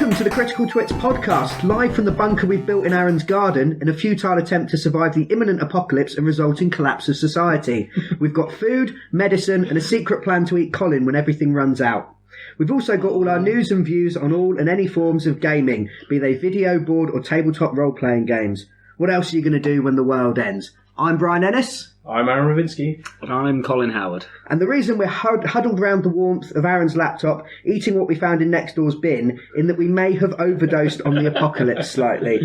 Welcome to the Critical Twits podcast, live from the bunker we've built in Aaron's garden in a futile attempt to survive the imminent apocalypse and resulting collapse of society. We've got food, medicine, and a secret plan to eat Colin when everything runs out. We've also got all our news and views on all and any forms of gaming, be they video, board, or tabletop role-playing games. What else are you going to do when the world ends? I'm Brian Ennis. I'm Aaron Ravinsky. And I'm Colin Howard. And the reason we're huddled around the warmth of Aaron's laptop, eating what we found in next door's bin, in that we may have overdosed on the apocalypse slightly.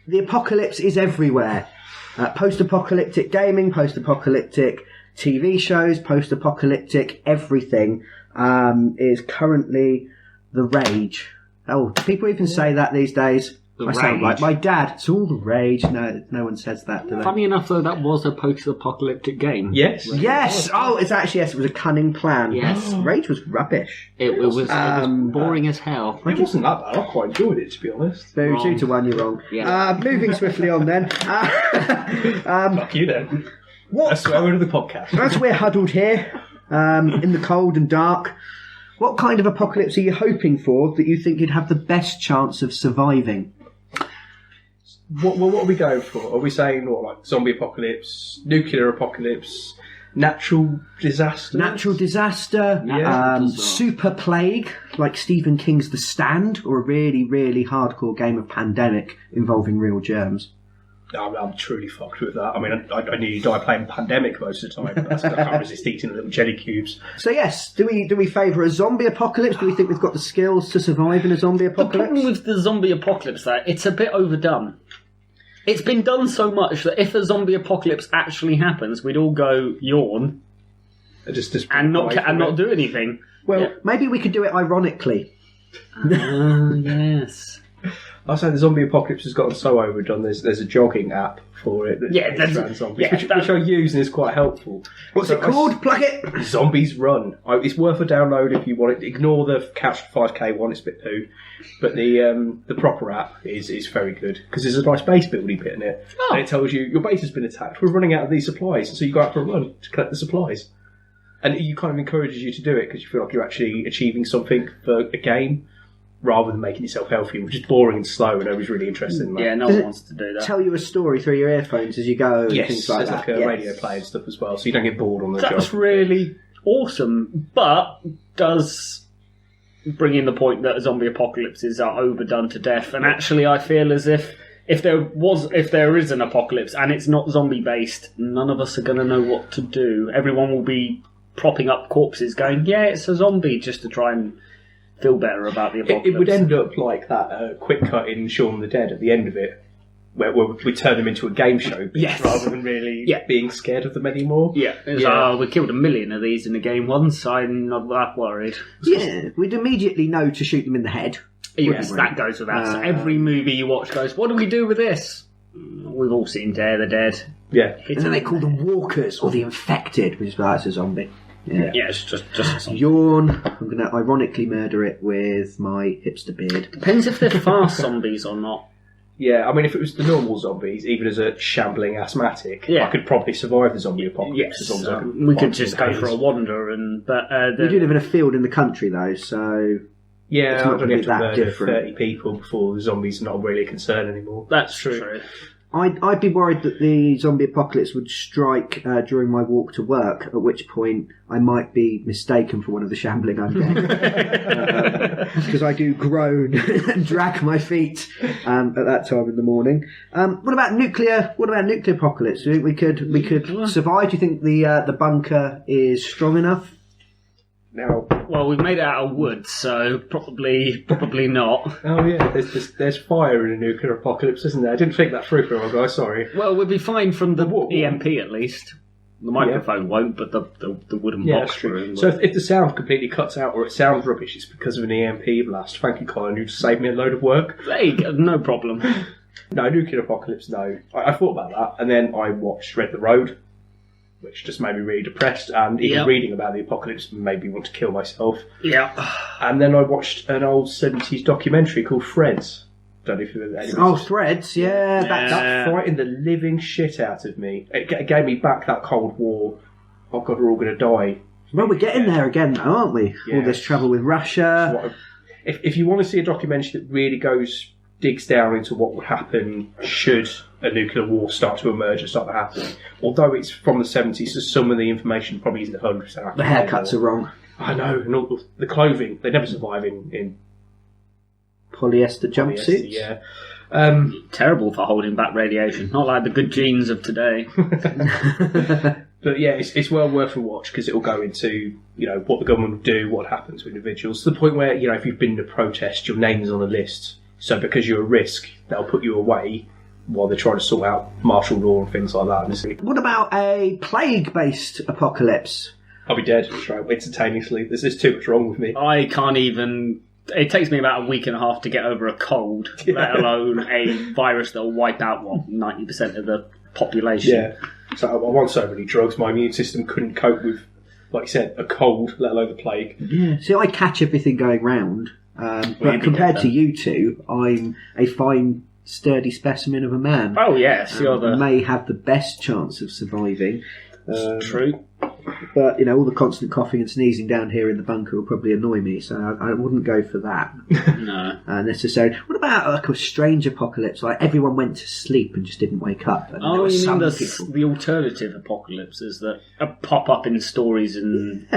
The apocalypse is everywhere. Post-apocalyptic gaming, post-apocalyptic TV shows, post-apocalyptic everything is currently the rage. Oh, do people even say that these days? I sound like my dad. It's all the rage. No one says that, do they? Funny enough, though, that was a post-apocalyptic game. Yes. Yes! Oh, it's actually, yes, it was a cunning plan. Yes. Rage was rubbish. It was boring as hell. It wasn't that bad. I quite enjoyed it, to be honest. Very Wrong. 2-1, you're wrong. Yeah. Moving swiftly on then. Fuck you then. What? I swear to the podcast. As we're huddled here, in the cold and dark, what kind of apocalypse are you hoping for that you think you'd have the best chance of surviving? What are we going for? Are we saying like zombie apocalypse, nuclear apocalypse, natural disaster? Natural disaster, super plague, like Stephen King's The Stand, or a really, really hardcore game of Pandemic involving real germs? I'm truly fucked with that. I mean, I nearly die playing Pandemic most of the time. But I can't resist eating little jelly cubes. So yes, do we favour a zombie apocalypse? Do we think we've got the skills to survive in a zombie The apocalypse? problem with the zombie apocalypse, though, it's a bit overdone. It's been done so much that if a zombie apocalypse actually happens, we'd all go yawn and not do anything. Well, maybe we could do it ironically. Yes. I say the zombie apocalypse has gotten so overdone. There's a jogging app for it that around zombies, which I use and is quite helpful. What's it called? Plug it! Zombies Run. It's worth a download if you want it. Ignore the Couch 5K one, it's a bit poo. But the proper app is very good because there's a nice base building bit in it. Oh. And it tells you your base has been attacked. We're running out of these supplies, so you go out for a run to collect the supplies. And it kind of encourages you to do it because you feel like you're actually achieving something for a game, rather than making yourself healthy, which is boring and slow, and nobody's really interested in that. Yeah, no one wants to do that. Tell you a story through your earphones as you go, and Yes, things like there's that. like a radio play and stuff as well, so you don't get bored on the job. That's really awesome, but does bring in the point that zombie apocalypses are overdone to death. And actually, I feel as if there is an apocalypse and it's not zombie based, none of us are going to know what to do. Everyone will be propping up corpses, going, "Yeah, it's a zombie," just to try and feel better about the apocalypse. It would end up like that quick cut in Shaun of the Dead at the end of it, where we turn them into a game show, rather than really being scared of them anymore. Yeah, we killed 1 million of these in the game once, I'm not that worried. Yeah, we'd immediately know to shoot them in the head. Yes, that goes without saying. Every movie you watch goes, what do we do with this? We've all seen Day of the Dead. Yeah. And then they call them walkers, or the infected, which is why it's a zombie. Yeah, it's just something. Yawn. I'm going to ironically murder it with my hipster beard. Depends if they're fast zombies or not. Yeah, I mean, if it was the normal zombies, even as a shambling asthmatic, I could probably survive the zombie apocalypse. As long as I can we could just go for a wander. We do live in a field in the country, though, so yeah, it's not going to be that murder different. 30 people before the zombies are not really a concern anymore. That's true. I'd be worried that the zombie apocalypse would strike during my walk to work, at which point I might be mistaken for one of the shambling undead. Because I do groan and drag my feet at that time in the morning. What about nuclear apocalypse? Do you think we could survive? Do you think the bunker is strong enough? Now, well, we've made it out of wood, so probably not. Oh yeah, there's fire in a nuclear apocalypse, isn't there? I didn't think that through for a while, guys. Sorry. Well, we'll be fine from the EMP at least. The microphone won't, but the wooden box room. So if the sound completely cuts out or it sounds rubbish, it's because of an EMP blast. Thank you, Colin. You just saved me a load of work. There you go, no problem. No, nuclear apocalypse, no. I thought about that, and then I watched Red the Road, which just made me really depressed, and even reading about the apocalypse made me want to kill myself. Yeah. And then I watched an old 70s documentary called Threads. Don't know if you've ever Oh, Threads, yeah. That frightened the living shit out of me. It gave me back that Cold War. Oh God, we're all going to die. Well, we're getting there again, though, aren't we? Yeah. All this trouble with Russia. if you want to see a documentary that really digs down into what would happen should a nuclear war start to emerge and start to happen, although it's from the 70s, so some of the information probably isn't 100% accurate. The haircuts are wrong. I know, and all the clothing, they never survive in Polyester jumpsuits. yeah. Terrible for holding back radiation. Not like the good genes of today. But yeah, it's well worth a watch because it will go into what the government will do, what happens to individuals, to the point where if you've been in a protest, your name's on a list. So because you're a risk, they'll put you away while they're trying to sort out martial law and things like that. What about a plague-based apocalypse? I'll be dead straight instantaneously. There's too much wrong with me. I can't even... It takes me about a week and a half to get over a cold, let alone a virus that will wipe out, 90% of the population. Yeah. So I'm on so many drugs, my immune system couldn't cope with, like you said, a cold, let alone the plague. Yeah. See, I catch everything going round, but compared to you two, I'm a fine, sturdy specimen of a man. Oh, yes. You're the... may have the best chance of surviving. True. But, all the constant coughing and sneezing down here in the bunker will probably annoy me, so I wouldn't go for that. No. Necessarily. What about a strange apocalypse? Like everyone went to sleep and just didn't wake up. And you mean the alternative apocalypses that pop up in stories and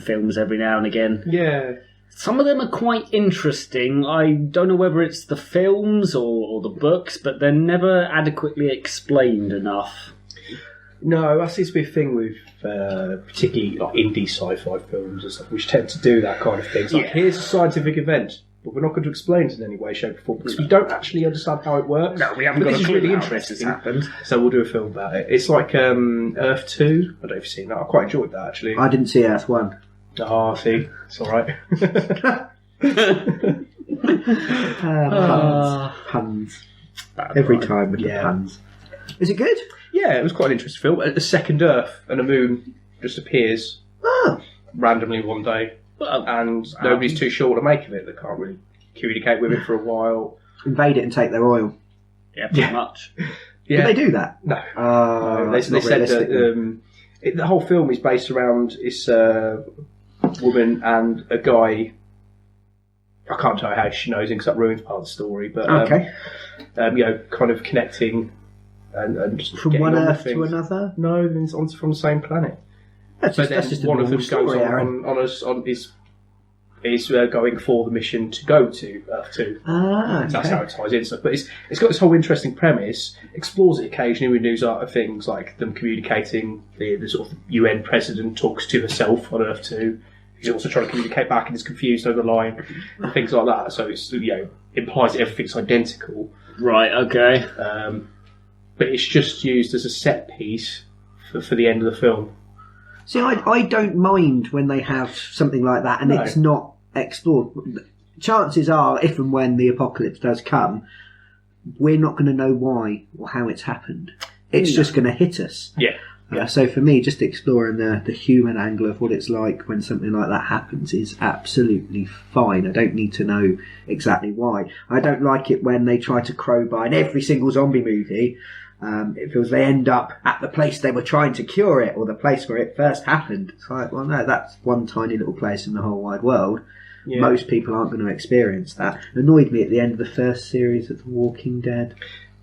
films every now and again? Yeah. Some of them are quite interesting. I don't know whether it's the films or the books, but they're never adequately explained enough. No, that seems to be a thing with particularly like indie sci-fi films and stuff, which tend to do that kind of thing. It's like, here's a scientific event, but we're not going to explain it in any way, shape, or form because we don't actually understand how it works. No, we haven't got a clue really how this has happened. So we'll do a film about it. It's like Earth 2. I don't know if you've seen that. I quite enjoyed that, actually. I didn't see Earth 1. Oh, see? It's all right. Puns. Every time with the puns. Is it good? Yeah, it was quite an interesting film. A second Earth and a moon just appears randomly one day, and nobody's too sure what to make of it. They can't really communicate with it for a while. Invade it and take their oil. Yeah, pretty much. Yeah. Did they do that? No. No, they said that the whole film is based around this woman and a guy. I can't tell you how she knows him because that ruins part of the story. But kind of connecting. And just from one Earth to another? No, it's from the same planet. That's just one of them story, goes is going for the mission to go to Earth 2. Okay. That's how it ties in stuff. But it's got this whole interesting premise, explores it occasionally with news art of things like them communicating, the sort of UN president talks to herself on Earth 2. He's also trying to communicate back and is confused over the line, and things like that. So it's implies that everything's identical. Right, okay. But it's just used as a set piece for the end of the film. See, I don't mind when they have something like that and it's not explored. Chances are, if and when the apocalypse does come, we're not going to know why or how it's happened. It's just going to hit us. Yeah. So for me, just exploring the human angle of what it's like when something like that happens is absolutely fine. I don't need to know exactly why. I don't like it when they try to crowbar in every single zombie movie. It feels they end up at the place they were trying to cure it or the place where it first happened. It's like, well, no, that's one tiny little place in the whole wide world. Yeah. Most people aren't going to experience that. It annoyed me at the end of the first series of The Walking Dead.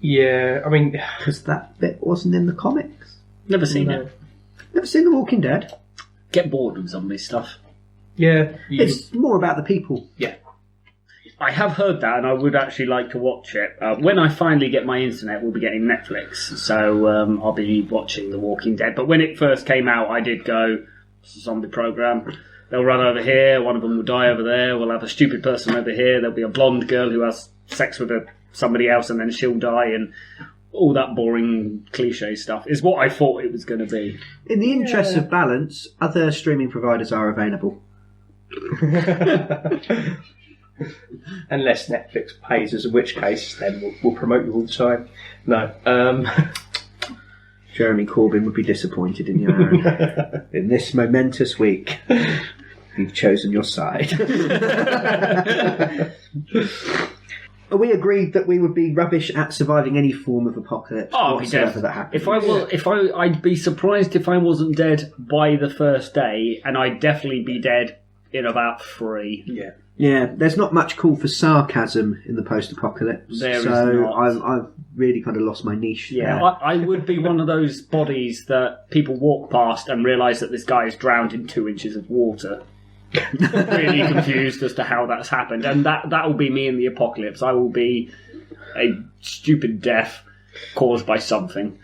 Yeah, I mean... Because that bit wasn't in the comics. Never seen it. Never seen The Walking Dead? Get bored with zombie stuff. Yeah. It's more about the people. Yeah. I have heard that, and I would actually like to watch it. When I finally get my internet, we'll be getting Netflix, so I'll be watching The Walking Dead. But when it first came out, I did go, it's a zombie program. They'll run over here, one of them will die over there, we'll have a stupid person over here, there'll be a blonde girl who has sex with somebody else and then she'll die, and all that boring cliche stuff is what I thought it was going to be. In the interest of balance, other streaming providers are available. Unless Netflix pays us, in which case then we'll promote you all the time. No. Jeremy Corbyn would be disappointed in you, Aaron. In this momentous week, you've chosen your side. Are we agreed that we would be rubbish at surviving any form of apocalypse whatsoever that happens? I'd be surprised if I wasn't dead by the first day, and I'd definitely be dead in about 3. Yeah. Yeah, there's not much call for sarcasm in the post-apocalypse. There is so not. I've really kind of lost my niche Yeah, there. I would be one of those bodies that people walk past and realise that this guy is drowned in 2 inches of water. Really confused as to how that's happened. And that will be me in the apocalypse. I will be a stupid death caused by something.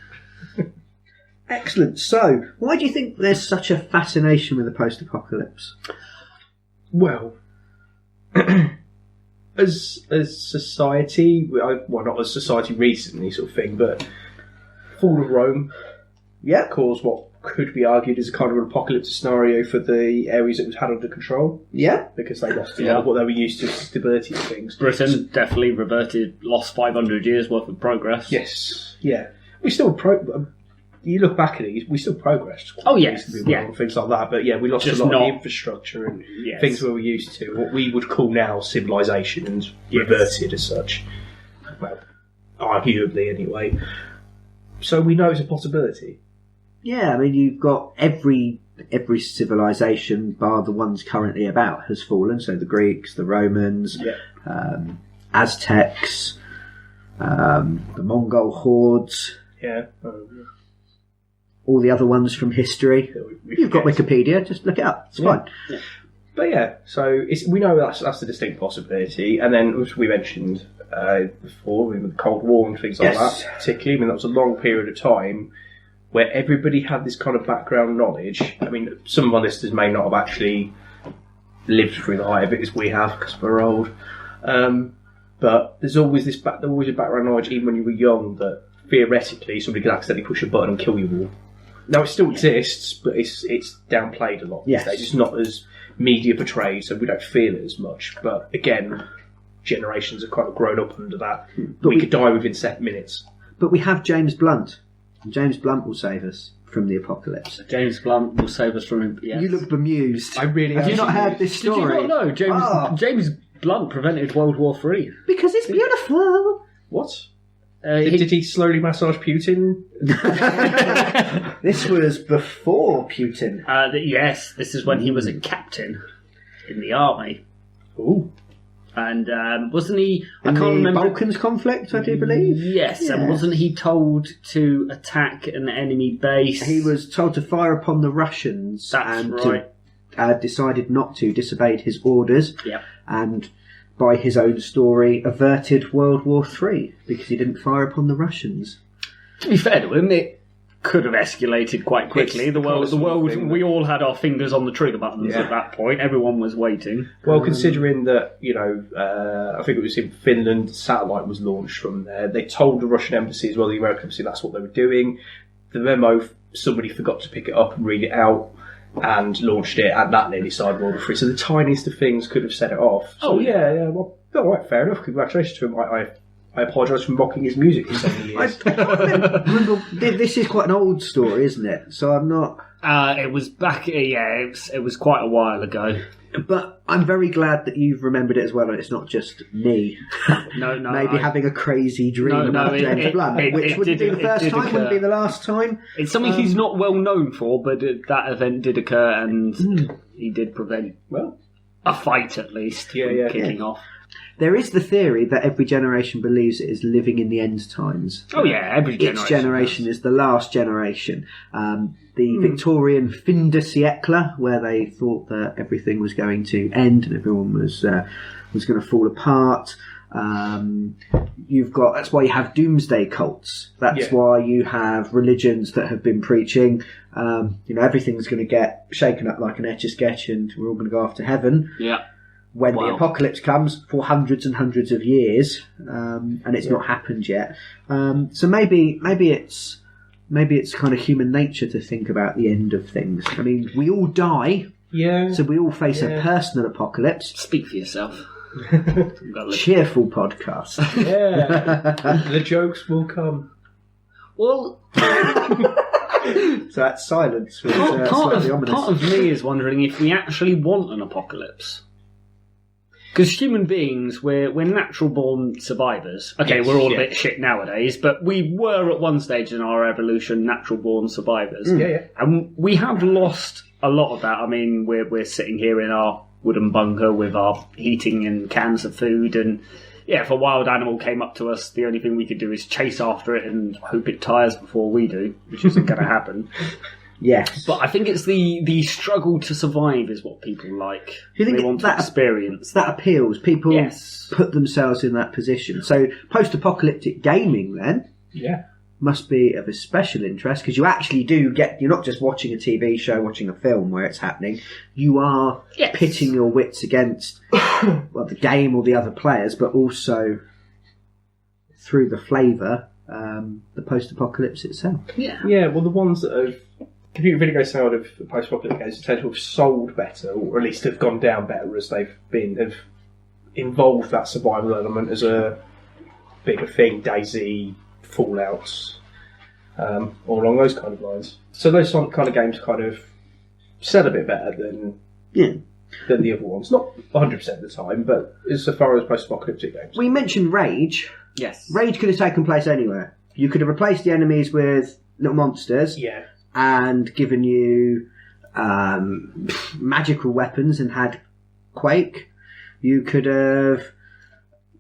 Excellent. So, why do you think there's such a fascination with the post-apocalypse? Well, as society, well, not as society recently sort of thing, but fall of Rome caused what could be argued as a kind of an apocalyptic scenario for the areas it was had under control. Yeah. Because they lost a lot of what they were used to, stability of things. Britain definitely lost 500 years worth of progress. Yes. Yeah. We still you look back at it, we still progressed. Oh, yes. Reasonably well and things like that. But yeah, we lost Just a lot of not- the infrastructure and Yes. things we were used to, what we would call now civilization, and reverted as such. Well, arguably anyway. So we know it's a possibility. Yeah, I mean, you've got every civilization, bar the ones currently about, has fallen. So the Greeks, the Romans, Aztecs, the Mongol hordes, Yeah. all the other ones from history. You've got Wikipedia, just look it up. It's fine. Yeah. But yeah, so we know that's a distinct possibility. And then, as we mentioned before, with the Cold War and things like Yes. that, particularly, I mean, that was a long period of time where everybody had this kind of background knowledge. I mean, some of our listeners may not have actually lived through the height of it as we have, because we're old. But there's always a background knowledge, even when you were young, that theoretically somebody could accidentally push a button and kill you all. Now, it still exists, but it's downplayed a lot these Yes. days. It's not as media portrayed, so we don't feel it as much. But again, generations have kind of grown up under that. But we could die within minutes. But we have James Blunt. James Blunt will save us from the apocalypse. James Blunt will save us from him. Yes. You look bemused. I really have you not actually- heard this Did you story? not know James Blunt prevented World War III? Because it's beautiful. What? He- Did he slowly massage Putin? This was before Putin. Yes, this is when he was a captain in the army. Ooh. And wasn't he... In I can't the remember... Balkans conflict, I do believe. Yes, Yeah. and wasn't he told to attack an enemy base? He was told to fire upon the Russians. That's and right. decided not to, disobeyed his orders. Yep. And by his own story, averted World War III because he didn't fire upon the Russians. To be fair to him, it could have escalated quite quickly. It's The world, the kind of thing we all had our fingers on the trigger buttons Yeah. at that point. Everyone was waiting. Well, considering that, I think it was in Finland, satellite was launched from there. They told the Russian embassy as well, the American embassy, that's what they were doing. The memo, somebody forgot to pick it up and read it out and launched it, and that nearly started World War III. So the tiniest of things could have set it off. So, Oh, yeah, well, all right, fair enough. Congratulations to him. I apologise for mocking his music for so many years. Remember, this is quite an old story, isn't it? So I'm not... It was back... it was quite a while ago. But I'm very glad that you've remembered it as well, and it's not just me. No, Maybe having a crazy dream about James Blunt, which wouldn't be the first time, wouldn't be the last time. It's something he's not well known for, but that event did occur, and he did prevent, a fight at least from kicking off. There is the theory that every generation believes it is living in the end times. Oh yeah, every generation. Each generation is the last generation. The Victorian fin de siècle, where they thought that everything was going to end and everyone was going to fall apart. That's why you have doomsday cults. That's why you have religions that have been preaching, everything's going to get shaken up like an Etch-a-Sketch and we're all going to go after heaven. Yeah. When the apocalypse comes for hundreds and hundreds of years, and it's not happened yet. So maybe it's kind of human nature to think about the end of things. I mean, we all die, so we all face a personal apocalypse. Speak for yourself. Cheerful podcast. Yeah, the jokes will come. Well, so that silence was part slightly ominous. of me is wondering if we actually want an apocalypse. Because human beings, we're natural-born survivors. Okay, Yes, we're all a bit shit nowadays, but we were at one stage in our evolution natural-born survivors. Yeah. And we have lost a lot of that. I mean, we're sitting here in our wooden bunker with our heating and cans of food. And yeah, if a wild animal came up to us, the only thing we could do is chase after it and hope it tires before we do, which isn't going to happen. Yes. But I think it's the struggle to survive is what people like. Do you think they want to experience that appeals? People Yes. put themselves in that position. So post-apocalyptic gaming then Yeah. must be of a special interest, because you actually do you're not just watching a TV show, watching a film where it's happening. You are Yes. pitting your wits against the game or the other players, but also through the flavour, the post-apocalypse itself. Yeah. Yeah, well, the ones that have computer video games out of post-apocalyptic games tend to have sold better, or at least have gone down better as have involved that survival element as a bigger thing. DayZ, Fallouts, or along those kind of lines. So those kind of games kind of sell a bit better than the other ones. Not 100% of the time, but as far as post-apocalyptic games. We mentioned Rage. Yes. Rage could have taken place anywhere. You could have replaced the enemies with little monsters. Yeah. And given you magical weapons and had Quake. You could have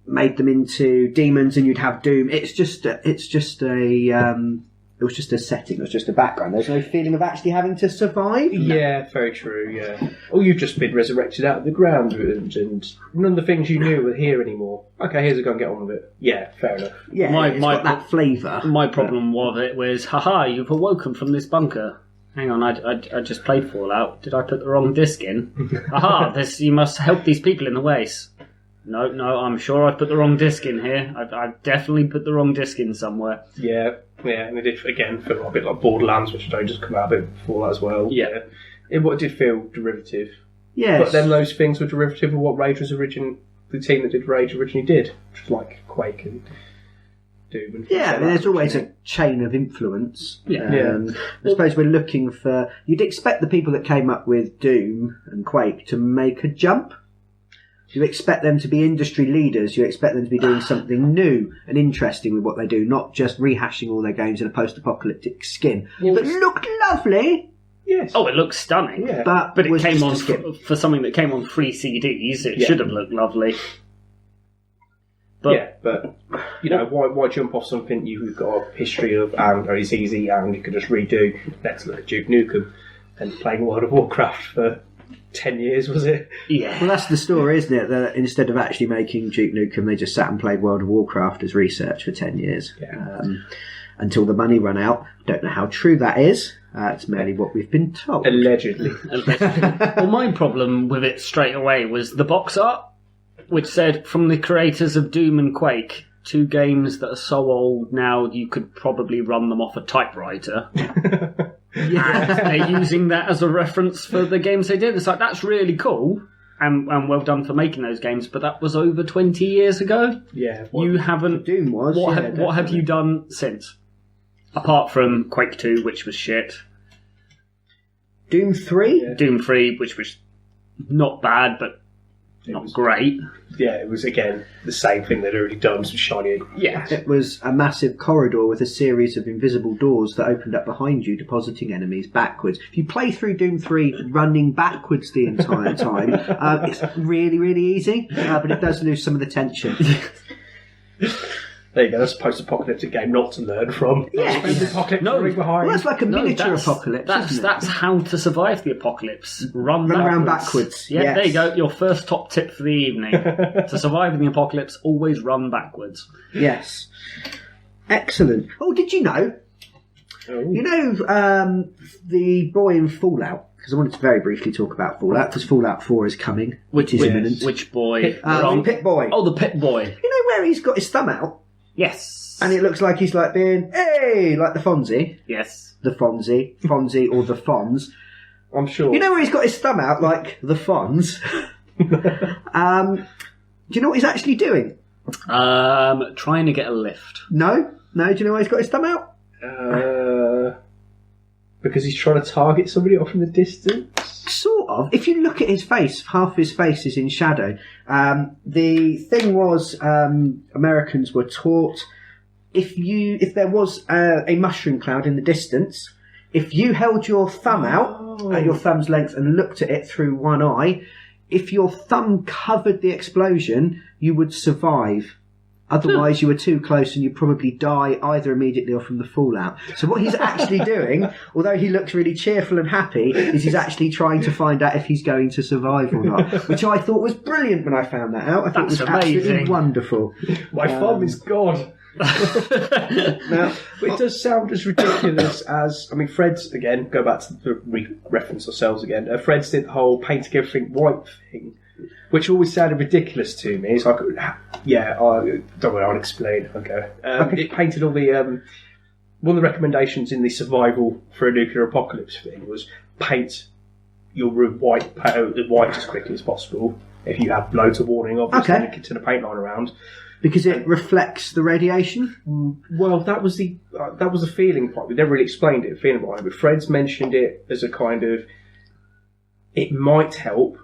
made them into demons and you'd have Doom. It was just a setting. It was just a background. There's no feeling of actually having to survive. Yeah, very true. Yeah. Or you've just been resurrected out of the ground, and none of the things you knew are here anymore. Okay, here's a go and get on with it. Yeah, fair enough. Yeah, it's got that flavour. My problem with it was, haha, you've awoken from this bunker. Hang on, I just played Fallout. Did I put the wrong disc in? Aha, you must help these people in the waste. No, I'm sure I put the wrong disc in here. I've definitely put the wrong disc in somewhere. Yeah, and it did, again, feel a bit like Borderlands, which had just come out a bit before that as well. Yeah. It did feel derivative. Yes. But then those things were derivative of what Rage was the team that did Rage originally did, which was like Quake and Doom. And yeah, I mean, there's always a chain of influence. Yeah. I suppose we're looking for... You'd expect the people that came up with Doom and Quake to make a jump. You expect them to be industry leaders. You expect them to be doing something new and interesting with what they do, not just rehashing all their games in a post-apocalyptic skin. Well, but looked lovely. Yes. Oh, it looks stunning. Yeah. But it was came just on a skin. for something that came on 3 CDs. It Yeah. should have looked lovely. But why jump off something you've got a history of and it's easy and you can just redo? Let's look at Duke Nukem and playing World of Warcraft for 10 years, was it? Yeah. Well, that's the story, isn't it? That instead of actually making Duke Nukem, they just sat and played World of Warcraft as research for 10 years. Yeah. Until the money ran out. Don't know how true that is. It's merely what we've been told. Allegedly. Well, my problem with it straight away was the box art, which said, from the creators of Doom and Quake, 2 games that are so old now you could probably run them off a typewriter. And they're using that as a reference for the games they did. It's like, that's really cool and well done for making those games, but that was over 20 years ago. Yeah. You haven't... Doom was. What have you done since? Apart from Quake 2, which was shit. Doom 3? Yeah. Doom 3, which was not bad, but not great. Yeah, it was, again, the same thing they'd already done, some shiny... Yeah. It was a massive corridor with a series of invisible doors that opened up behind you, depositing enemies backwards. If you play through Doom 3 running backwards the entire time, it's really, really easy, but it does lose some of the tension. There you go, that's a post-apocalyptic game not to learn from. Yes. The apocalypse No. running behind. Well, that's like a miniature that's- apocalypse, isn't it? That's how to survive the apocalypse. Run around backwards. backwards, Yeah, yes. there you go. Your first top tip for the evening. To survive in the apocalypse, always run backwards. Yes. Excellent. Oh, did you know? Oh. You know the boy in Fallout? Because I wanted to very briefly talk about Fallout, because Fallout 4 is coming, which is imminent. Which boy? The Pit Boy. Oh, the Pit Boy. You know where he's got his thumb out? Yes. And it looks like he's like being, hey, like the Fonzie. Yes. The Fonzie or the Fonz. I'm sure. You know where he's got his thumb out, like the Fonz? Do you know what he's actually doing? Trying to get a lift. No? Do you know why he's got his thumb out? Because he's trying to target somebody off in the distance? Sort of. If you look at his face, half his face is in shadow. The thing was, Americans were taught, if there was a mushroom cloud in the distance, if you held your thumb out at your thumb's length and looked at it through one eye, if your thumb covered the explosion, you would survive. Otherwise, you were too close and you'd probably die either immediately or from the fallout. So what he's actually doing, although he looks really cheerful and happy, is he's actually trying to find out if he's going to survive or not, which I thought was brilliant when I found that out. I thought it was absolutely wonderful. My thumb is God. Now, it does sound as ridiculous as... I mean, Fred's, again, go back to the reference ourselves again. Fred's did the whole painting everything white thing, which always sounded ridiculous to me. It's like, don't worry, I'll explain. Okay. It painted all the... one of the recommendations in the survival for a nuclear apocalypse thing was paint your room white as quickly as possible. If you have loads of warning, obviously, you can turn a paint line around. Because it reflects the radiation? Well, that was the feeling part. We never really explained it, feeling wise, but Fred's mentioned it as a kind of... It might help,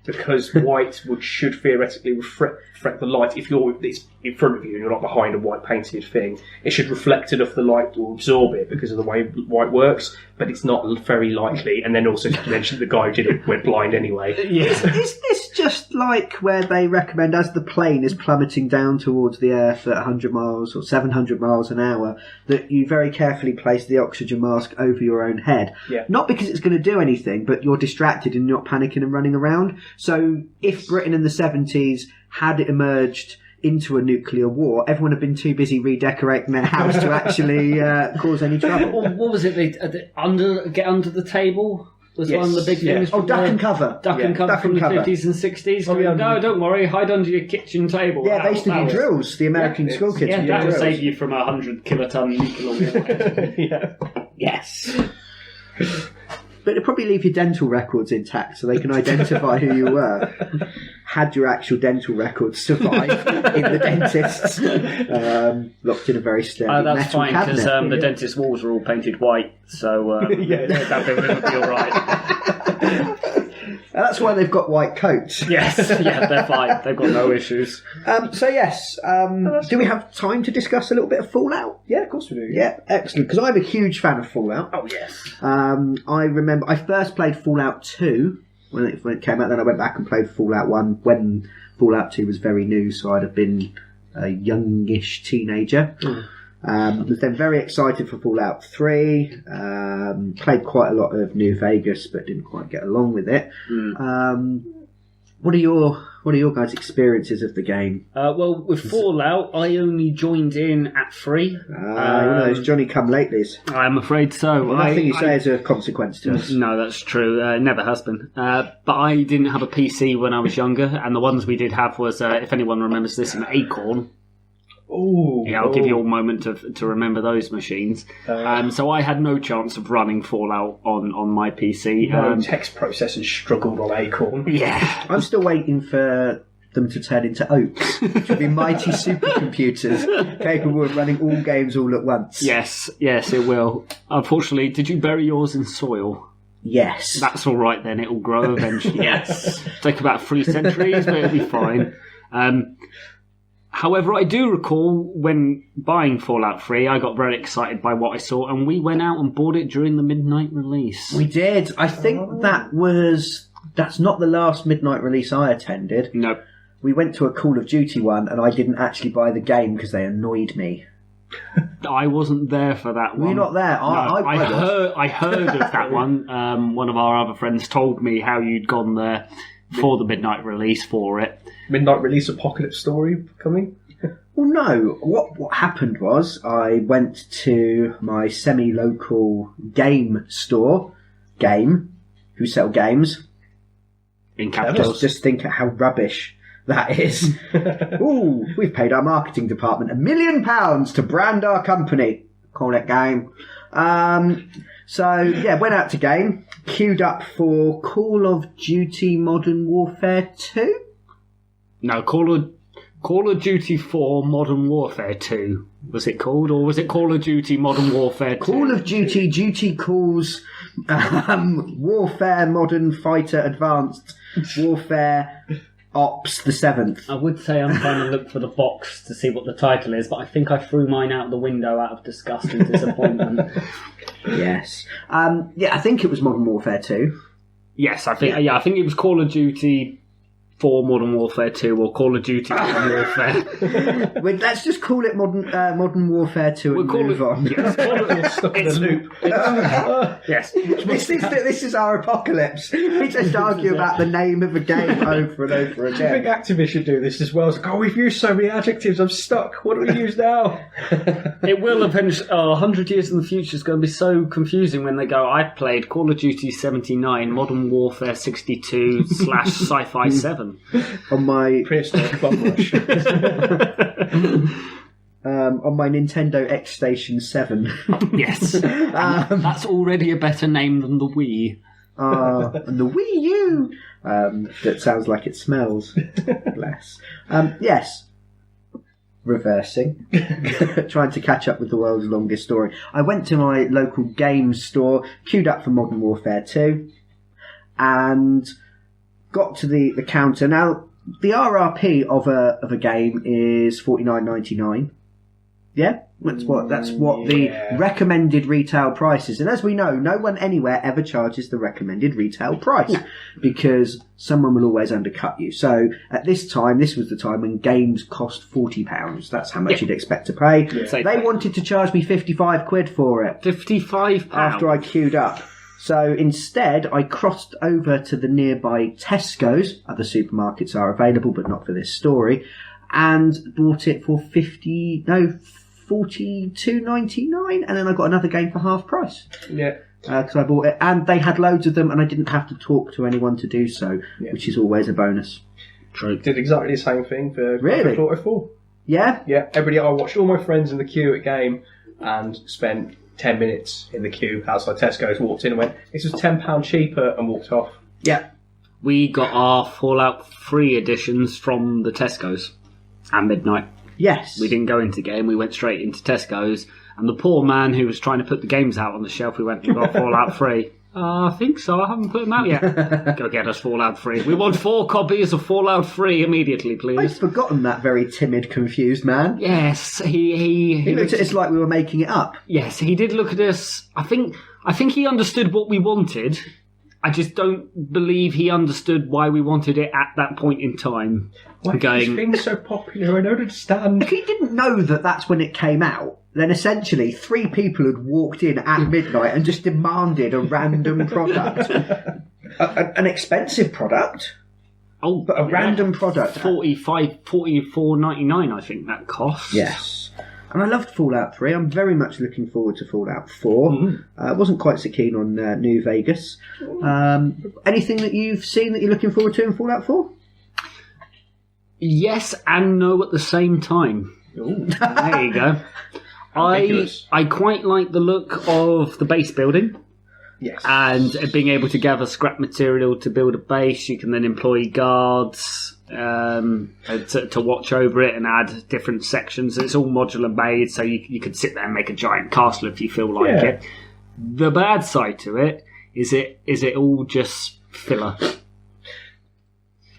because white should theoretically reflect the light. If it's in front of you and you're not behind a white painted thing, it should reflect enough the light to absorb it because of the way white works, but it's not very likely. And then also to mention the guy who did it went blind anyway. Yeah. Is this just like where they recommend, as the plane is plummeting down towards the Earth at 100 miles or 700 miles an hour, that you very carefully place the oxygen mask over your own head? Yeah. Not because it's going to do anything, but you're distracted and you're not panicking and running around. So if Britain in the 70s had emerged into a nuclear war, everyone had been too busy redecorating their house to actually cause any trouble. What was it? Get under the table was one of the big things. Oh, duck and cover. Duck and cover from the 50s and 60s. Oh, yeah. No, don't worry, hide under your kitchen table. Yeah, they used to do drills. The American school kids. Yeah, that would drills. save you from 100 kiloton nuclear war. Yeah. Yes. But it'd probably leave your dental records intact so they can identify who you were. Had your actual dental records survived in the dentist's, locked in a very sturdy that's metal fine, cabinet. because the dentist's walls are all painted white, so that bit would be alright. And that's why they've got white coats. Yes, yeah, they're fine. They've got no issues. So yes, do we have time to discuss a little bit of Fallout? Yeah, of course we do. Yeah, excellent. Because I'm a huge fan of Fallout. Oh, yes. I remember I first played Fallout 2 when it came out. Then I went back and played Fallout 1 when Fallout 2 was very new, so I'd have been a youngish teenager. Was then very excited for Fallout 3. Played quite a lot of New Vegas, but didn't quite get along with it. What are your guys' experiences of the game? Well, with Fallout, I only joined in at 3. One of those Johnny come latelys. I'm afraid so. Well, nothing you say is a consequence to us. No, that's true. It never has been. But I didn't have a PC when I was younger, and the ones we did have was, if anyone remembers this, an Acorn. Ooh, yeah, I'll give you all a moment to remember those machines. So I had no chance of running Fallout on my PC. No text processors struggled on Acorn. Yeah. I'm still waiting for them to turn into Oaks, which would be mighty supercomputers capable of running all games all at once. Yes, it will. Unfortunately, did you bury yours in soil? Yes. That's all right then, it'll grow eventually. Yes. Take about 3 centuries, but it'll be fine. However, I do recall when buying Fallout 3, I got very excited by what I saw, and we went out and bought it during the midnight release. We did. I think that's not the last midnight release I attended. No. We went to a Call of Duty one, and I didn't actually buy the game because they annoyed me. I wasn't there for that one. Were you not there? I heard of that one. One of our other friends told me how you'd gone there for the midnight release for it. Midnight release apocalypse story coming? Well, no. What happened was I went to my semi-local game store, who sell games. In capitals. Just think how rubbish that is. Ooh, we've paid our marketing department £1 million to brand our company. Call it Game. So, yeah, went out to Game, queued up for Call of Duty Modern Warfare 2? No, Call of Duty 4 Modern Warfare 2, was it called? Or was it Call of Duty Modern Warfare 2? Call of Duty Calls Warfare Modern Fighter Advanced Warfare Ops the 7th. I would say I'm trying to look for the box to see what the title is, but I think I threw mine out the window out of disgust and disappointment. Yes. I think it was Modern Warfare 2. Yes, I think it was Call of Duty 4 Modern Warfare 2 or Call of Duty Modern Warfare. Let's just call it Modern Warfare 2 and move on. Yes. Stuck in the loop. Yes. This is our apocalypse. We just argue about the name of a game over and over I think again. Activision do this as well. It's like, we've used so many adjectives, I'm stuck. What do we use now? It will eventually. 100 years in the future is going to be so confusing when they go, I played Call of Duty 79, Modern Warfare 62 / Sci-Fi 7. On my Prehistoric bum rush. on my Nintendo X Station 7. Yes. That's already a better name than the Wii. And the Wii U. That sounds like it smells. Bless. Yes. Reversing. Trying to catch up with the world's longest story. I went to my local games store, queued up for Modern Warfare 2, and got to the counter. Now, the RRP of a game is $49.99. Yeah, that's what the recommended retail price is. And as we know, no one anywhere ever charges the recommended retail price because someone will always undercut you. So at this time, this was the time when games cost £40. That's how much you'd expect to pay. Yeah. They wanted to charge me 55 quid for it. £55 after I queued up. So instead, I crossed over to the nearby Tesco's. Other supermarkets are available, but not for this story. And bought it for $42.99, and then I got another game for half price. Yeah. Because I bought it, and they had loads of them, and I didn't have to talk to anyone to do so, which is always a bonus. True. Did exactly the same thing for really? Grand Theft Auto 4. Yeah? Yeah. I watched all my friends in the queue at game and spent 10 minutes in the queue outside Tesco's, walked in and went, this was £10 cheaper, and walked off. Yeah. We got our Fallout 3 editions from the Tesco's at midnight. Yes. We didn't go into game, we went straight into Tesco's, and the poor man who was trying to put the games out on the shelf, we went, we got Fallout 3. I think so, I haven't put them out yet. Go get us Fallout 3. We want 4 copies of Fallout 3 immediately, please. I'd forgotten that very timid, confused man. Yes, he looked at us like we were making it up. Yes, he did look at us. I think he understood what we wanted. I just don't believe he understood why we wanted it at that point in time. Why is this thing so popular? I don't understand. If he didn't know that that's when it came out, then essentially 3 people had walked in at midnight and just demanded a random product. An expensive product. Oh, but a random product. $44.99 I think that costs. Yes. And I loved Fallout 3. I'm very much looking forward to Fallout 4. Mm-hmm. I wasn't quite so keen on New Vegas. Anything that you've seen that you're looking forward to in Fallout 4? Yes and no at the same time. Ooh. There you go. I quite like the look of the base building. Yes. And being able to gather scrap material to build a base. You can then employ guards to watch over it and add different sections. It's all modular made, so you could sit there and make a giant castle if you feel like it. The bad side to it is it all just filler.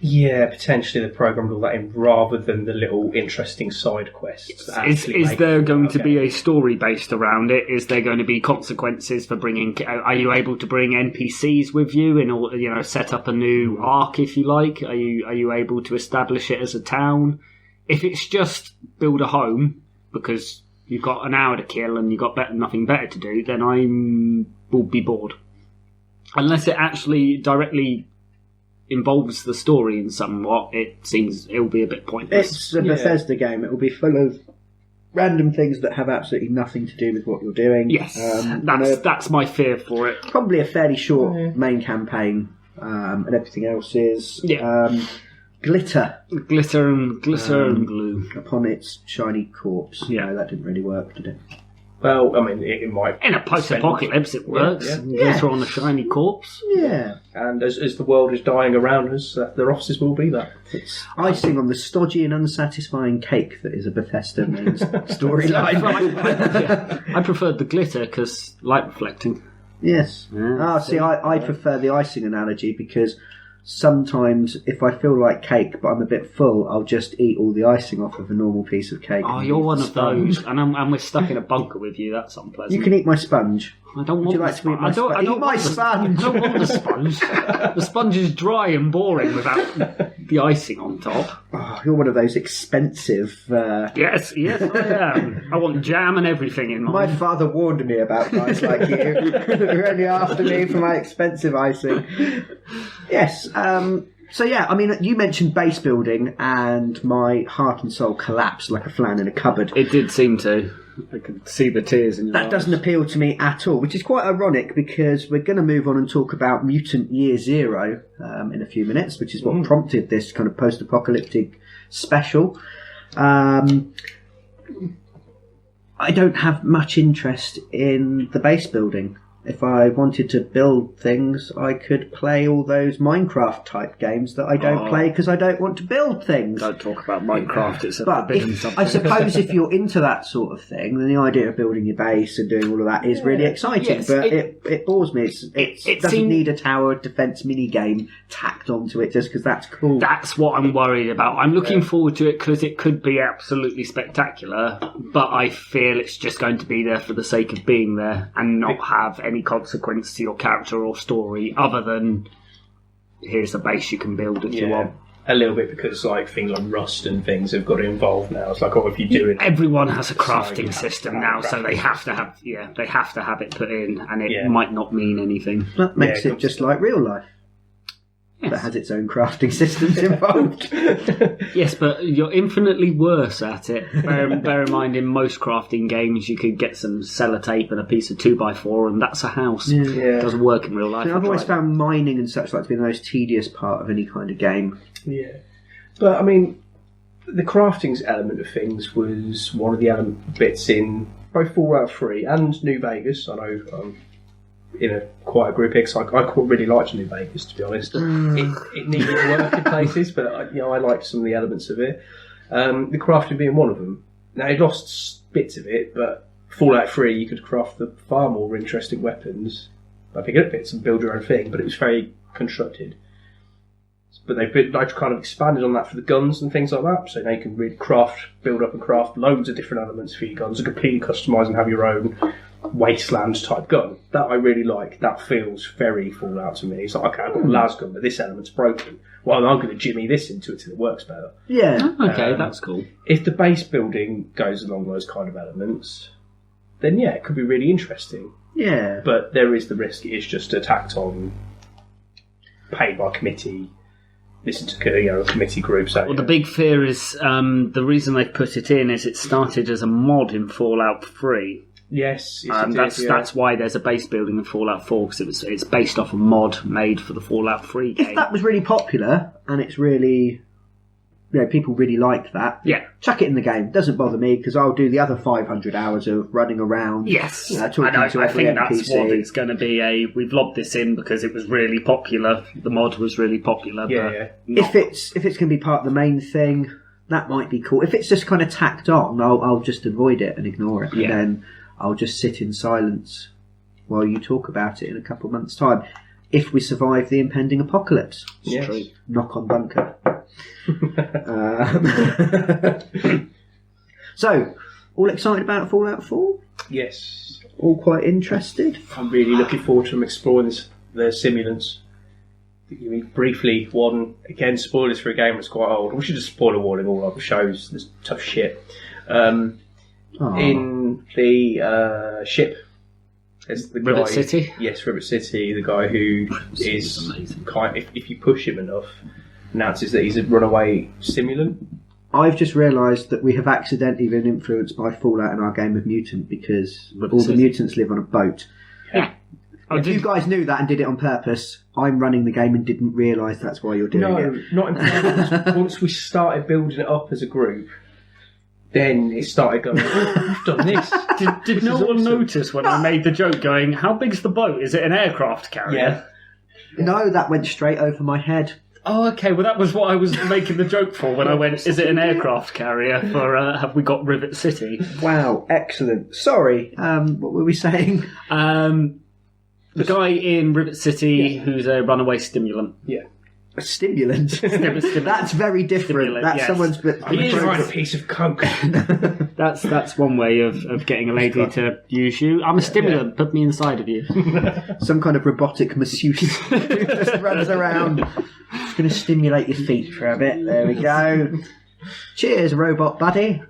Yeah, potentially they programmed all that in rather than the little interesting side quests. Is there going to be a story based around it? Is there going to be consequences for bringing? Are you able to bring NPCs with you in order, set up a new arc if you like? Are you able to establish it as a town? If it's just build a home because you've got an hour to kill and you've got nothing better to do, then I will be bored. Unless it actually directly involves the story in somewhat, it seems it'll be a bit pointless. It's a Bethesda game. It will be full of random things that have absolutely nothing to do with what you're doing. Yes, that's my fear for it. Probably a fairly short main campaign, and everything else is glitter and glue upon its shiny corpse. Yeah, no, that didn't really work, did it? Well, I mean, it might... In a post-apocalypse, it works. Yeah. Glitter on a shiny corpse. Yeah. And as the world is dying around us, their offices will be that. It's icing on the stodgy and unsatisfying cake that is a Bethesda main storyline. I preferred the glitter because light reflecting. Yes. Yeah. I prefer the icing analogy because sometimes if I feel like cake but I'm a bit full, I'll just eat all the icing off of a normal piece of cake. Oh, you're one of those, and we're stuck in a bunker with you. That's unpleasant. You can eat my sponge. I don't Would want you like the to be my I don't, I sponge? don't My want sponge. I don't want the sponge. The sponge is dry and boring without the icing on top. Oh, you're one of those expensive... Yes, I am. I want jam and everything in My mine. father warned me about guys like you who are only after me for my expensive icing. Yes, so yeah, I mean, you mentioned base building and my heart and soul collapsed like a flan in a cupboard. It did seem to. I could see the tears in your That eyes. doesn't appeal to me at all, which is quite ironic because we're going to move on and talk about Mutant Year Zero in a few minutes, which is what prompted this kind of post-apocalyptic special. I don't have much interest in the base building. If I wanted to build things, I could play all those Minecraft type games that I don't play because I don't want to build things. Don't talk about Minecraft, it's a But forbidden I subject. suppose if you're into that sort of thing, then the idea of building your base and doing all of that is really exciting. Yes, but it bores me. It doesn't seemed- need a tower defense mini game tacked onto it just because that's cool. That's what I'm worried about. I'm looking forward to it because it could be absolutely spectacular, but I feel it's just going to be there for the sake of being there and not have any consequence to your character or story other than here's a base you can build if you want. A little bit because like things like Rust and things have got involved now. It's like, if you do it, Everyone has a So you crafting have system to now, have so they crafting have to have they have to have it put in, and it Yeah. might not mean anything. That makes Yeah, it just like real life. Yes. That has its own crafting systems involved. Yes, but you're infinitely worse at it. Bear in mind, in most crafting games, you could get some sellotape and a piece of 2x4, and that's a house. Yeah. It doesn't work in real life. I've always I've tried. found mining and such like to be the most tedious part of any kind of game. Yeah, but I mean, the crafting element of things was one of the bits in both Fallout 3 and New Vegas. I know in a quiet group because I really liked New Vegas, to be honest. It needed work in places, but I liked some of the elements of it. The crafting being one of them. Now it lost bits of it, but Fallout 3 you could craft the far more interesting weapons by picking up bits and build your own thing, but it was very constructed. But they've kind of expanded on that for the guns and things like that. So now you can really build up and craft loads of different elements for your guns and completely customise and have your own wasteland type gun. That I really like. That feels very Fallout to me. It's like, okay, I've got a las gun, but this element's broken. Well, I'm going to jimmy this into it till it works better. Yeah. Okay, that's cool. If the base building goes along those kind of elements, then yeah, it could be really interesting. Yeah. But there is the risk it is just attacked on, paid by committee, listen to a committee group. So Well, the big fear is the reason they put it in is it started as a mod in Fallout 3. yes, it is, That's why there's a base building in Fallout 4 because it's based off a mod made for the Fallout 3 game. If that was really popular and it's really, people really like that, Yeah. chuck it in the game. Doesn't bother me because I'll do the other 500 hours of running around. Yes, Talking and I to every think that's NPC. what it's going to be. We've lobbed this in because it was really popular. The mod was really popular. Yeah. but If it's going to be part of the main thing, that might be cool. If it's just kind of tacked on, I'll just avoid it and ignore it, Yeah. and then I'll just sit in silence while you talk about it in a couple of months' time. If we survive the impending apocalypse, Yes. true. knock on bunker. So, all excited about Fallout 4? Yes. All quite interested? I'm really looking forward to them exploring the simulants. Briefly, one, again, spoilers for a game that's quite old. We should just spoiler warning all other shows. There's tough shit. Aw. In the ship, there's the Rivet guy, City? Yes, Rivet City. The guy who City's is amazing. if you push him enough, announces that he's a runaway simulant. I've just realised that we have accidentally been influenced by Fallout in our game of Mutant because Rivet all the City. mutants live on a boat. Yeah. If you guys knew that and did it on purpose, I'm running the game and didn't realise that's why you're doing No, it. not in fact. Once we started building it up as a group, then it started going, oh, we've done this. Did no is one awesome. notice when I made the joke going, how big's the boat? Is it an aircraft carrier? Yeah. No, that went straight over my head. Oh, okay. Well, that was what I was making the joke for when I went, is it an aircraft carrier for Have We Got Rivet City? Wow, excellent. Sorry, what were we saying? The guy in Rivet City who's a runaway stimulant. Yeah. A stimulant. Stimulant. That's very different. Stimulant, That's yes. someone's. You try a piece of coke. That's one way of getting a lady to use you. I'm a stimulant. Put me inside of you. Some kind of robotic masseuse who just runs around. Just going to stimulate your feet for a bit. There we go. Cheers, robot buddy.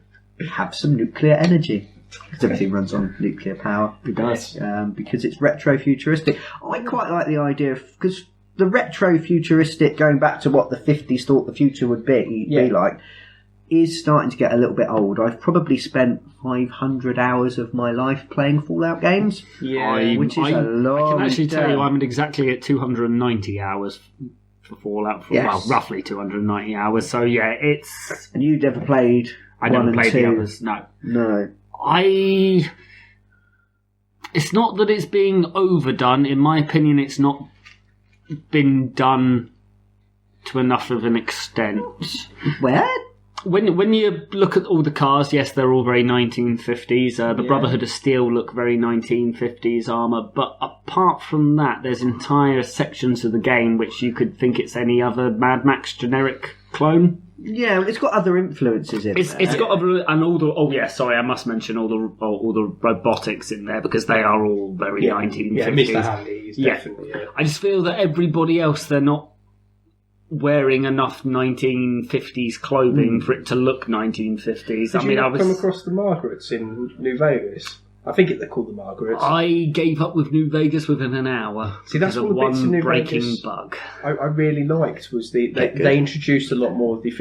Have some nuclear energy. Because everything runs on nuclear power. It does. Because it's retro-futuristic. I quite like the idea of... Because the retro-futuristic, going back to what the 50s thought the future would be like, is starting to get a little bit old. I've probably spent 500 hours of my life playing Fallout games. Yeah, which is a long I can actually tell term. you I'm exactly at 290 hours for Fallout. Well, roughly 290 hours. So yeah, it's... And you never played I one never and played two? the others, no. No. It's not that it's being overdone. In my opinion, it's not been done to enough of an extent. Where? When you look at all the cars, yes, they're all very 1950s. The Brotherhood of Steel look very 1950s armour. But apart from that, there's entire sections of the game which you could think it's any other Mad Max generic clone. Yeah, it's got other influences in It's there. got and all the I must mention all the robotics in there because they are all very 1950s. Yeah, Mr. Handy is definitely. Yeah. I just feel that everybody else, they're not wearing enough 1950s clothing for it to look 1950s. Did you not come across the Margarets in New Vegas? I think they're called the Margarets. I gave up with New Vegas within an hour. See, that's because of all the bits in one New breaking Vegas bug. I really liked was they introduced a lot more of the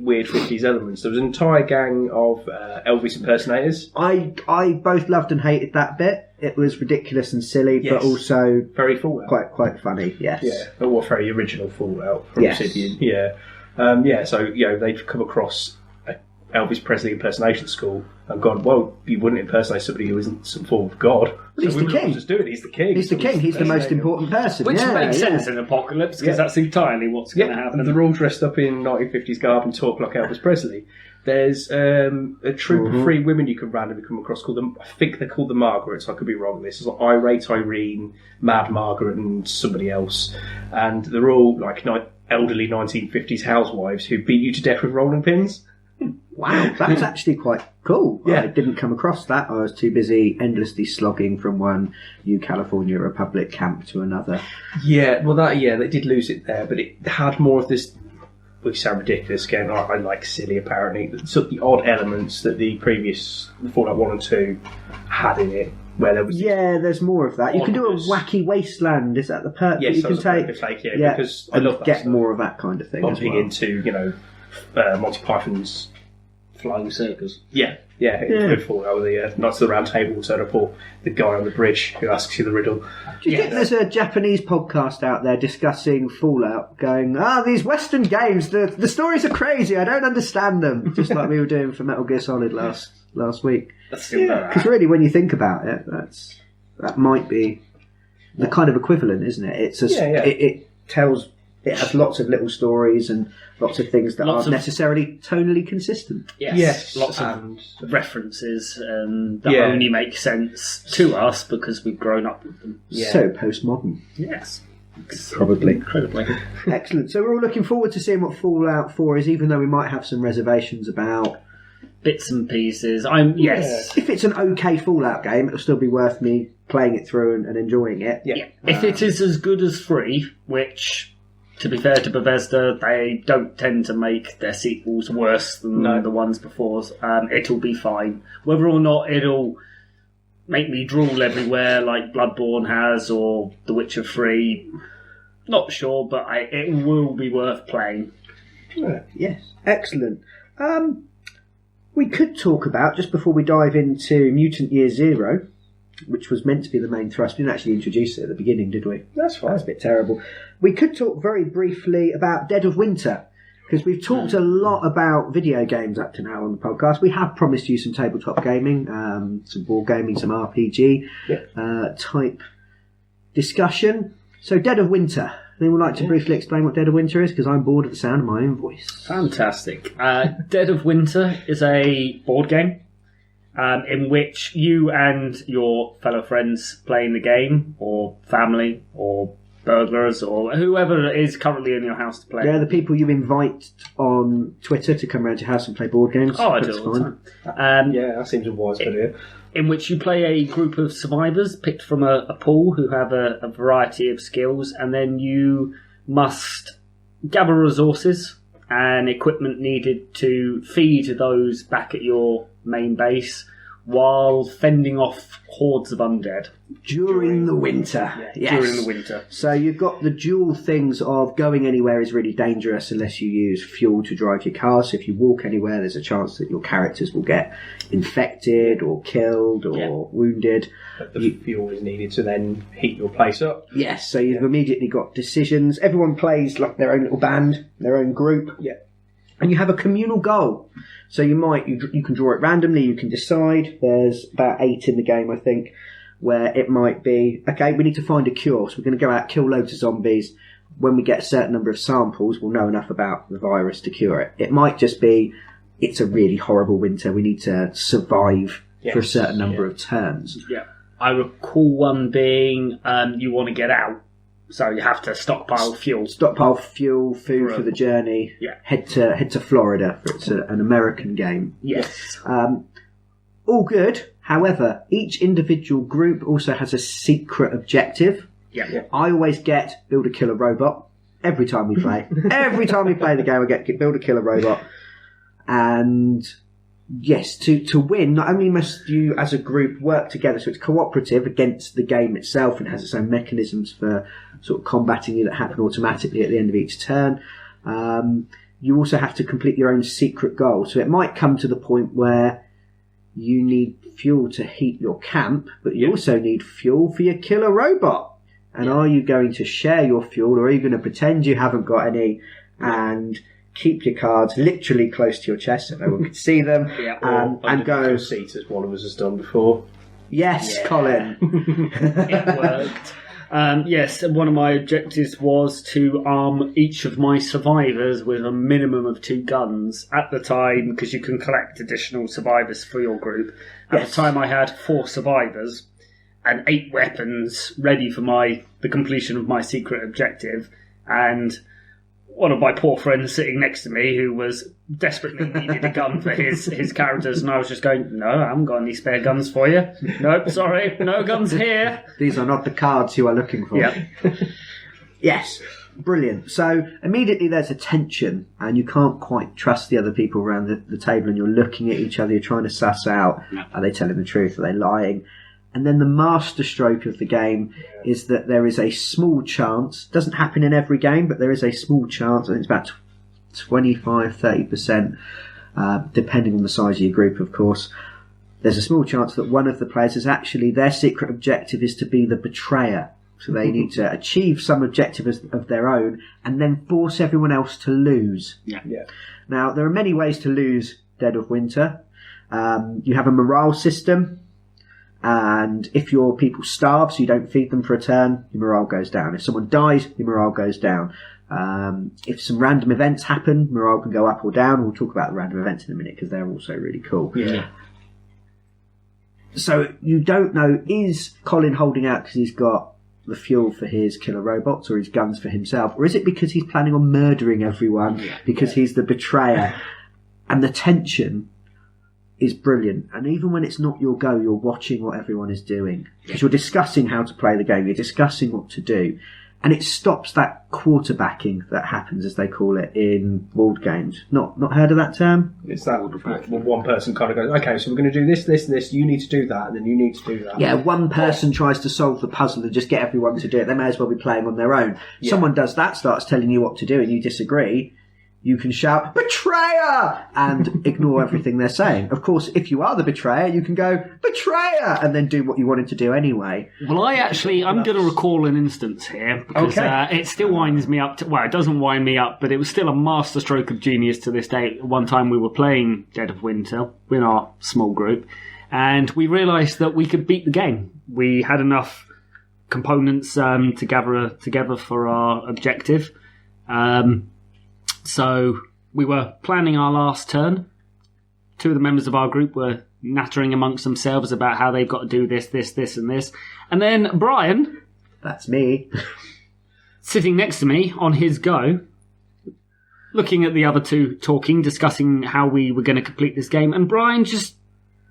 weird 50s elements. There was an entire gang of Elvis impersonators. I both loved and hated that bit. It was ridiculous and silly, but also very Fallout. Quite funny. Yes. Yeah, or very original Fallout from Obsidian. Yeah. So they'd come across Elvis Presley impersonation school and gone, well, you wouldn't impersonate somebody who isn't some form of God. He's the king. Just do it. He's the king. He's the king. He's the most important person. Which makes sense in Apocalypse because that's entirely what's going to happen. And they're all dressed up in 1950s garb and talk like Elvis Presley. There's a troop of 3 women you can randomly come across called them. I think they're called the Margarets. I could be wrong. This is like Irate Irene, Mad Margaret, and somebody else, and they're all like elderly 1950s housewives who beat you to death with rolling pins. Wow, that's actually quite cool. Yeah. I didn't come across that. I was too busy endlessly slogging from one New California Republic camp to another. Yeah, well, they did lose it there, but it had more of this, which sound ridiculous again, I like silly apparently, sort of the odd elements that the previous Fallout 1 and 2 had in it, where there was... Yeah, there's more of that. You can do a wacky wasteland. Is that the perk that you can take? Because I love that get stuff. more of that kind of thing as Bumping well. into, Monty Python's Flying circus. Yeah, good Fallout with the Knights of the Round Table turn up, or the guy on the bridge who asks you the riddle. Do you think there's a Japanese podcast out there discussing Fallout, going, these Western games, the stories are crazy, I don't understand them, just like we were doing for Metal Gear Solid last week. Because really, when you think about it, that might be the kind of equivalent, isn't it? It's it has lots of little stories and lots of things that aren't necessarily tonally consistent. Yes, lots of references that only make sense to us because we've grown up with them. Yeah. So postmodern. Yes. Probably. Incredibly. Excellent. So we're all looking forward to seeing what Fallout 4 is, even though we might have some reservations about bits and pieces. If it's an okay Fallout game, it'll still be worth me playing it through and enjoying it. Yeah. If it is as good as 3, which, to be fair to Bethesda, they don't tend to make their sequels worse than the ones before. It'll be fine. Whether or not it'll make me drool everywhere like Bloodborne has or The Witcher 3, not sure, but it will be worth playing. Yes. Excellent. We could talk about, just before we dive into Mutant Year Zero, which was meant to be the main thrust. We didn't actually introduce it at the beginning, did we? That's fine. That's a bit terrible. We could talk very briefly about Dead of Winter, because we've talked a lot about video games up to now on the podcast. We have promised you some tabletop gaming, some board gaming, some RPG type discussion. So Dead of Winter. Anyone would like to briefly explain what Dead of Winter is? Because I'm bored of the sound of my own voice. Fantastic. Dead of Winter is a board game in which you and your fellow friends playing the game, or family, or burglars or whoever is currently in your house to play. Yeah, the people you invite on Twitter to come around your house and play board games. Oh, I That's do all the time. Yeah, that seems a wise idea. In which you play a group of survivors picked from a pool who have a variety of skills, and then you must gather resources and equipment needed to feed those back at your main base while fending off hordes of undead. During the winter. Yes. During the winter. So you've got the dual things of going anywhere is really dangerous unless you use fuel to drive your car. So if you walk anywhere, there's a chance that your characters will get infected or killed or wounded. But the fuel is needed to then heat your place up. Yes, so you've immediately got decisions. Everyone plays like their own little band, their own group. Yeah. And you have a communal goal. So you can draw it randomly, you can decide. There's about 8 in the game, I think, where it might be, okay, we need to find a cure, so we're going to go out, kill loads of zombies. When we get a certain number of samples, we'll know enough about the virus to cure it. It might just be, it's a really horrible winter, we need to survive for a certain number of turns. Yeah. I recall one being, you want to get out. So you have to stockpile fuel. Stockpile fuel, food for the journey. Yeah. Head to Florida. It's an American game. Yes. All good. However, each individual group also has a secret objective. Yeah. I always get build a killer robot every time we play. Every time we play the game, I get build a killer robot. And yes, to win, not only must you as a group work together, so it's cooperative against the game itself and has its own mechanisms for sort of combating you that happen automatically at the end of each turn. You also have to complete your own secret goal. So it might come to the point where you need fuel to heat your camp, but you also need fuel for your killer robot. And are you going to share your fuel, or are you going to pretend you haven't got any and keep your cards literally close to your chest so no one can see them, and go your seat as one of us has done before? Yes, Colin. It worked. Yes, one of my objectives was to arm each of my survivors with a minimum of 2 guns at the time, because you can collect additional survivors for your group. At the time, I had 4 survivors and 8 weapons ready for the completion of my secret objective, and one of my poor friends sitting next to me who was desperately needed a gun for his characters, and I was just going, no, I haven't got any spare guns for you. Nope, sorry, no guns here. These are not the cards you are looking for. Yep. Yes, brilliant. So immediately there's a tension, and you can't quite trust the other people around the table, and you're looking at each other, you're trying to suss out, are they telling the truth, are they lying? And then the masterstroke of the game is that there is a small chance, doesn't happen in every game, but there is a small chance, I think it's about 25-30%, depending on the size of your group, of course. There's a small chance that one of the players is actually, their secret objective is to be the betrayer. So they need to achieve some objective of their own and then force everyone else to lose. Yeah. Now, there are many ways to lose Dead of Winter. You have a morale system. And if your people starve, so you don't feed them for a turn, your morale goes down. If someone dies, your morale goes down. If some random events happen, morale can go up or down. We'll talk about the random events in a minute because they're also really cool. Yeah. So you don't know, is Colin holding out because he's got the fuel for his killer robots or his guns for himself? Or is it because he's planning on murdering everyone because he's the betrayer? And the tension is brilliant, and even when it's not your go, you're watching what everyone is doing because you're discussing how to play the game, you're discussing what to do, and it stops that quarterbacking that happens, as they call it, in board games. Not heard of that term? It's that when one person kind of goes, okay, so we're going to do this, this, and this, you need to do that, and then you need to do that. Yeah, one person tries to solve the puzzle and just get everyone to do it. They may as well be playing on their own. Someone does that, starts telling you what to do, and you disagree. You can shout, "Betrayer!" and ignore everything they're saying. Of course, if you are the betrayer, you can go, "Betrayer!" and then do what you wanted to do anyway. Well, I'm going to recall an instance here, because it still winds me up. It doesn't wind me up, but it was still a masterstroke of genius to this day. One time we were playing Dead of Winter in our small group, and we realised that we could beat the game. We had enough components to gather together for our objective. So we were planning our last turn. 2 of the members of our group were nattering amongst themselves about how they've got to do this, this, this, and this. And then Brian... That's me. sitting next to me on his go, looking at the other two talking, discussing how we were going to complete this game, and Brian just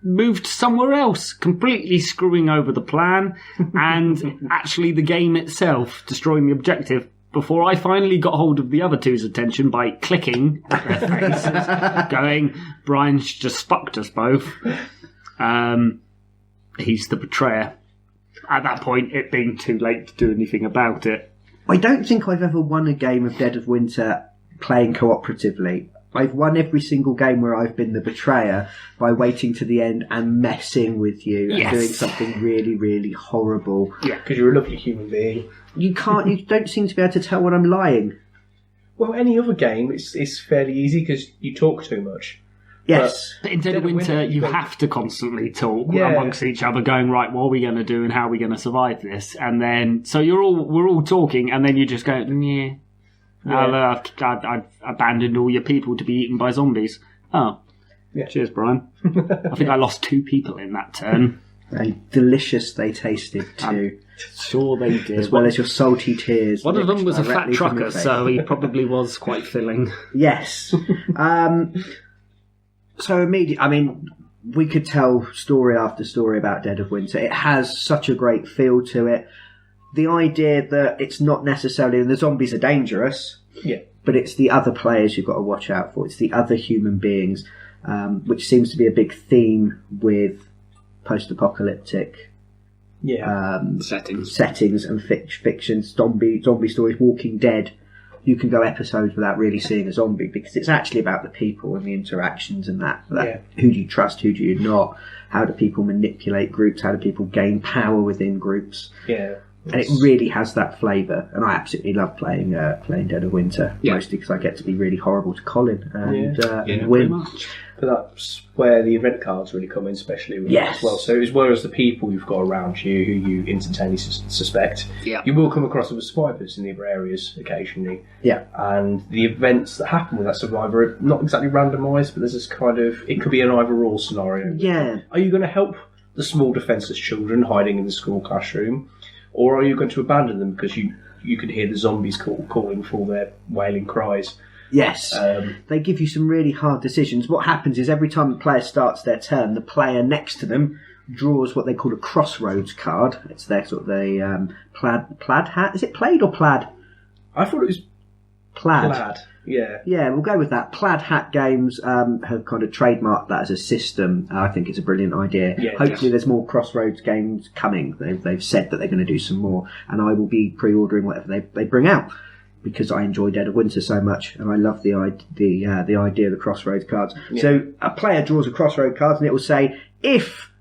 moved somewhere else, completely screwing over the plan and actually the game itself, destroying the objective before I finally got hold of the other two's attention by clicking at their faces, going, Brian's just fucked us both. He's the betrayer. At that point, it being too late to do anything about it. I don't think I've ever won a game of Dead of Winter playing cooperatively. I've won every single game where I've been the betrayer by waiting to the end and messing with you and doing something really, really horrible. Yeah, because you're a lovely human being. You don't seem to be able to tell when I'm lying. Well, any other game, it's fairly easy because you talk too much. Yes. But in Dead of Winter, you have to constantly talk amongst each other, going, right, what are we going to do and how are we going to survive this? And then, so we're all talking, and then you just go, yeah. I've abandoned all your people to be eaten by zombies. Oh. Yeah. Cheers, Brian. I think I lost 2 people in that turn. And delicious they tasted too. Sure they did. As well as your salty tears. One of them was a fat trucker, so he probably was quite filling. Yes. So immediately, we could tell story after story about Dead of Winter. It has such a great feel to it. The idea that it's not necessarily the zombies are dangerous, but it's the other players you've got to watch out for. It's the other human beings, which seems to be a big theme with post-apocalyptic settings and fiction, zombie stories. Walking Dead, you can go episodes without really seeing a zombie because it's actually about the people and the interactions and that. Who do you trust? Who do you not? How do people manipulate groups? How do people gain power within groups? Yeah. And it really has that flavour, and I absolutely love playing Dead of Winter, mostly because I get to be really horrible to Colin and win. But that's where the event cards really come in, especially with that as well. So as well as the people you've got around you who you instantaneously suspect, you will come across other survivors in the other areas occasionally. Yeah. And the events that happen with that survivor are not exactly randomised, but there's this kind of, it could be an either-or scenario. Yeah. Are you going to help the small defenceless children hiding in the school classroom? Or are you going to abandon them because you can hear the zombies calling for their wailing cries? Yes. They give you some really hard decisions. What happens is every time the player starts their turn, the player next to them draws what they call a crossroads card. It's their sort of the plaid hat. Is it plaid or plaid? I thought it was plaid. Yeah, we'll go with that. Plaid hat games have kind of trademarked that as a system. I think it's a brilliant idea. Yeah, hopefully there's more Crossroads games coming. They've said that they're going to do some more, and I will be pre-ordering whatever they bring out because I enjoy Dead of Winter so much, and I love the idea of the Crossroads cards. Yeah. So a player draws a Crossroad card, and it will say, if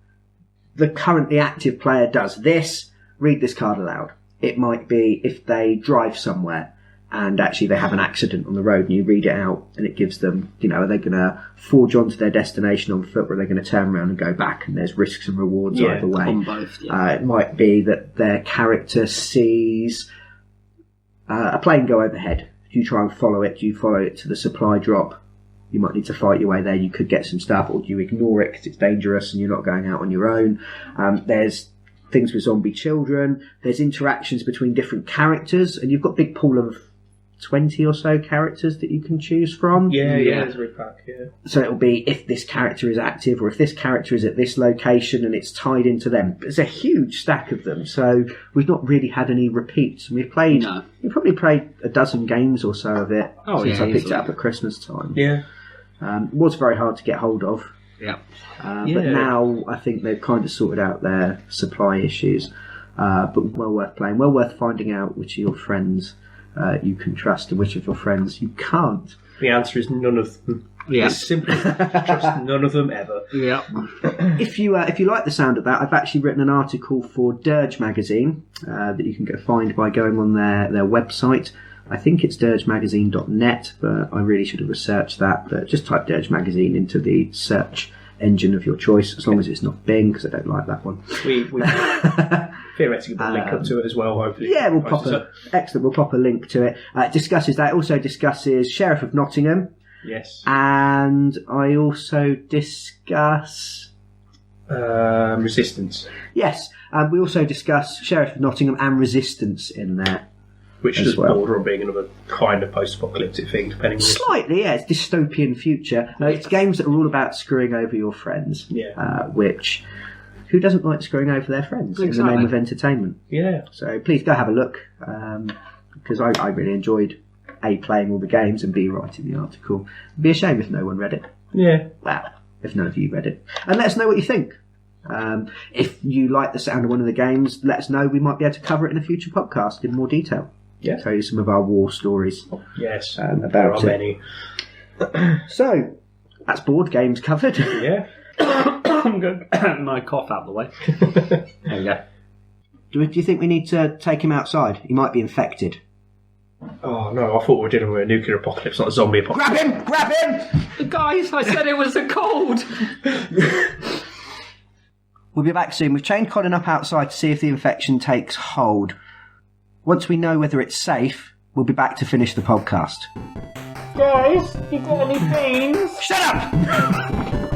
the currently active player does this, read this card aloud. It might be if they drive somewhere and actually they have an accident on the road, and you read it out, and it gives them, are they going to forge onto their destination on foot, or are they going to turn around and go back, and there's risks and rewards either way. On both, it might be that their character sees a plane go overhead. Do you try and follow it? Do you follow it to the supply drop? You might need to fight your way there. You could get some stuff, or do you ignore it because it's dangerous and you're not going out on your own? There's things with zombie children. There's interactions between different characters, and you've got a big pool of 20 or so characters that you can choose from. There's a repack, So it'll be if this character is active, or if this character is at this location and it's tied into them. There's a huge stack of them, so we've not really had any repeats. We've probably played a dozen games or so of it since I picked it up at Christmas time. Yeah. It was very hard to get hold of. Yeah. But now I think they've kind of sorted out their supply issues. But well worth playing, well worth finding out which of your friends you can trust and which of your friends you can't. The answer is none of them. Yeah. It's simple. Trust none of them ever. Yeah. If you like the sound of that, I've actually written an article for Dirge magazine that you can go find by going on their website. I think it's dirgemagazine.net, but I really should have researched that. But just type Dirge Magazine into the search engine of your choice, as long as it's not Bing, because I don't like that one. We theoretically will link up to it as well, hopefully. Yeah, we'll pop a link to it. It discusses that. It also discusses Sheriff of Nottingham. Yes. And I also discuss... Resistance. Yes. We also discuss Sheriff of Nottingham and Resistance in there. which as does well. border on being another kind of post-apocalyptic thing, depending on Slightly, yeah. It's dystopian future. It's games that are all about screwing over your friends. Yeah. Which, who doesn't like screwing over their friends in the name of entertainment? Yeah. So please go have a look, because I really enjoyed A, playing all the games, and B, writing the article. It'd be a shame if no one read it. Yeah. Well, if none of you read it. And let us know what you think. If you like the sound of one of the games, let us know. We might be able to cover it in a future podcast in more detail. Yeah. Tell you some of our war stories. Yes. About there are it. many. So, that's board games covered. Yeah. I'm good. My cough out the way. There we go. Do you think we need to take him outside? He might be infected. Oh, no, I thought we were dealing with a nuclear apocalypse, not a zombie apocalypse. Grab him! Grab him! Guys, I said it was a cold. We'll be back soon. We've chained Colin up outside to see if the infection takes hold. Once we know whether it's safe, we'll be back to finish the podcast. Guys, you got any beans? Shut up!